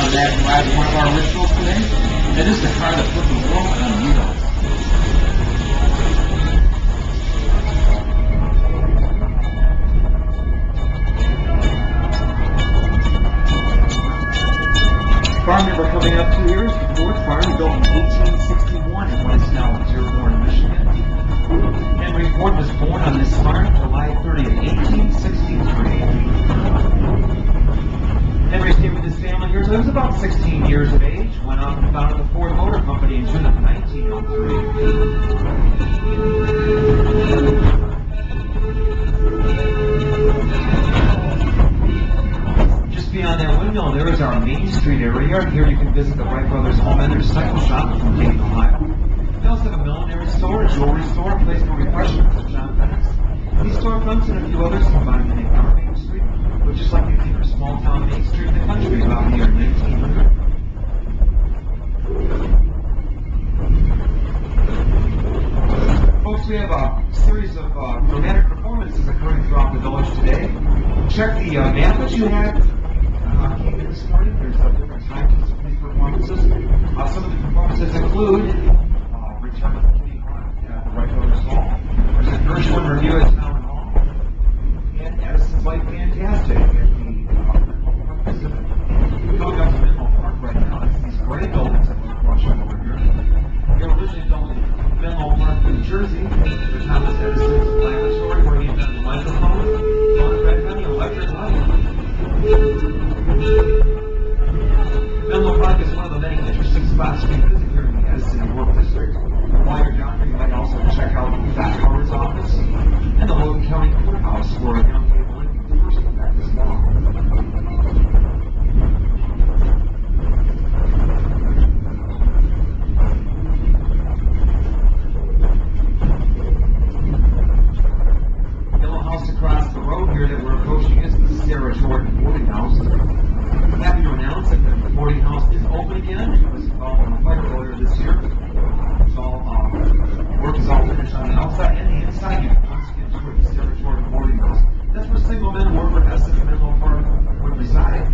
that drives one of our rituals today. That is the car that put the world on wheels. Farm number coming up 2 years, Ford Farm, built in 1861 in what is now Dearborn, Michigan. Henry Ford was born on this farm July 30th, 1863. Henry stayed with his family here until he was about 16 years of age, went off and founded the Ford Motor Company in June of 1903. Beyond that windmill, there is our Main Street area. Here you can visit the Wright Brothers Home and their cycle shop from Dayton, Ohio. They also have a millinery store, a jewelry store, a place for refreshments at John Bennett's. These storefronts and a few others combined to make our Main Street, but just like you think of small town Main Street in the country about the year 1900. Folks, we have a series of dramatic performances occurring throughout the village today. Check the map that you had. Came in this morning. There's different times for these performances. Some of the performances include Return of the Kitty Hawk at the Wright Brothers Hall. There's a Gershwin review at Town Hall. And Edison's Light Fantastic at the Pacific. Going up to Menlo Park right now, it's these great buildings that we're watching over here. They were originally built in Menlo Park, New Jersey, for Thomas Edison's laboratory where he invented the microphone, red honey, electric light. Menlo Park is one of the many interesting spots to visit here in the Edison and Work District. While you're down here, you might also check out the Controller's office and the Logan County Courthouse, where young Abe Lincoln first practiced law. Yellow house across the road here that we're approaching is the Sarah Jordan boarding house. I'm happy to announce that the boarding house is open again. It was involved in a fire earlier this year. It's all, work is all finished on the outside and the inside. You can once again tour the Sarah Jordan boarding house. That's where single men who work for Essex and Menlo Park would reside.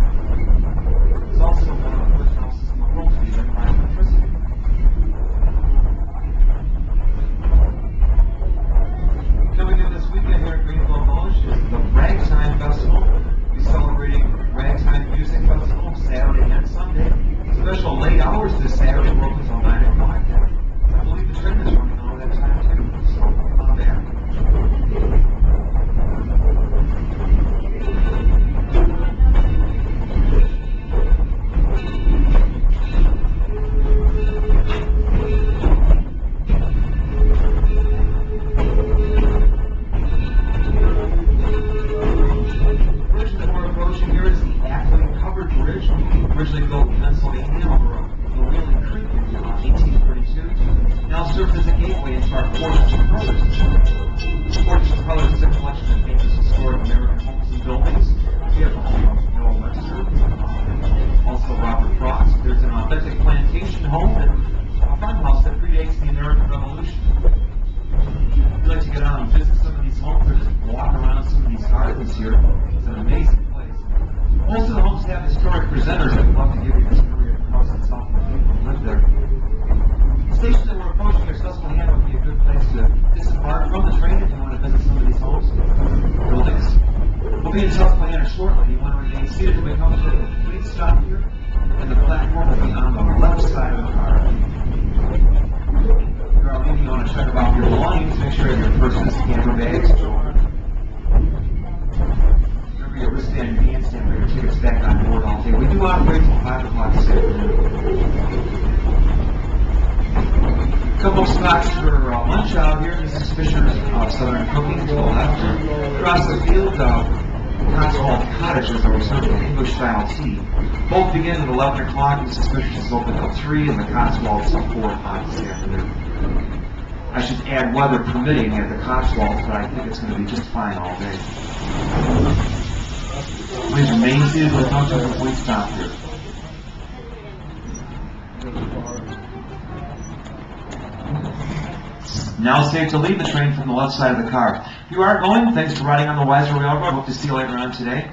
It's also one of the first houses in the world to be lit by electricity. Coming in this weekend here at Greenfield Village is the Ragtime Festival. We're celebrating Ragtime Music Festival Saturday and Sunday. Special late hours this Saturday. We're open until 9 o'clock. I believe the train is running all that time too, so not bad. Originally built in Pennsylvania over a Wheeling Creek in 1832, now serves as a gateway into our Fortune Brothers. Fortune Brothers is a collection of famous historic American homes and buildings. We have the home of Noah Webster, also Robert Frost. There's an authentic plantation home and a farmhouse that predates the American Revolution. If you'd like to get out and visit some of these homes or just walk around some of these gardens here, it's an amazing place. Most of the homes have historic presenters that would love to give you the story of the house itself and the people who live there. The station that we're approaching here, Susquehanna, would be a good place to disembark from the train if you want to visit some of these homes, buildings. We'll be in Susquehanna shortly. You want to remain seated when we come to a complete stop here, and the platform will be on the left side of the car. If you're out leaving, you want to check about your belongings, make sure your purses, camera bags, your wristband, your handstand, or your tickets back on board all day. We do operate till 5 o'clock this afternoon. A couple of spots for lunch out here. Mrs. Fisher's Southern Cooking to the left. Across the field, Cotswold Cottages are serving English-style tea. Both begin at 11 o'clock. Mrs. Fisher's is open till 3, and the Cotswolds till 4 o'clock this afternoon. I should add weather permitting at the Cotswolds, but I think it's going to be just fine all day. Please remain seated with no complete stop here. Now safe to leave the train from the left side of the car. If you are going, thanks for riding on the Wiser Railroad. Hope to see you later on today.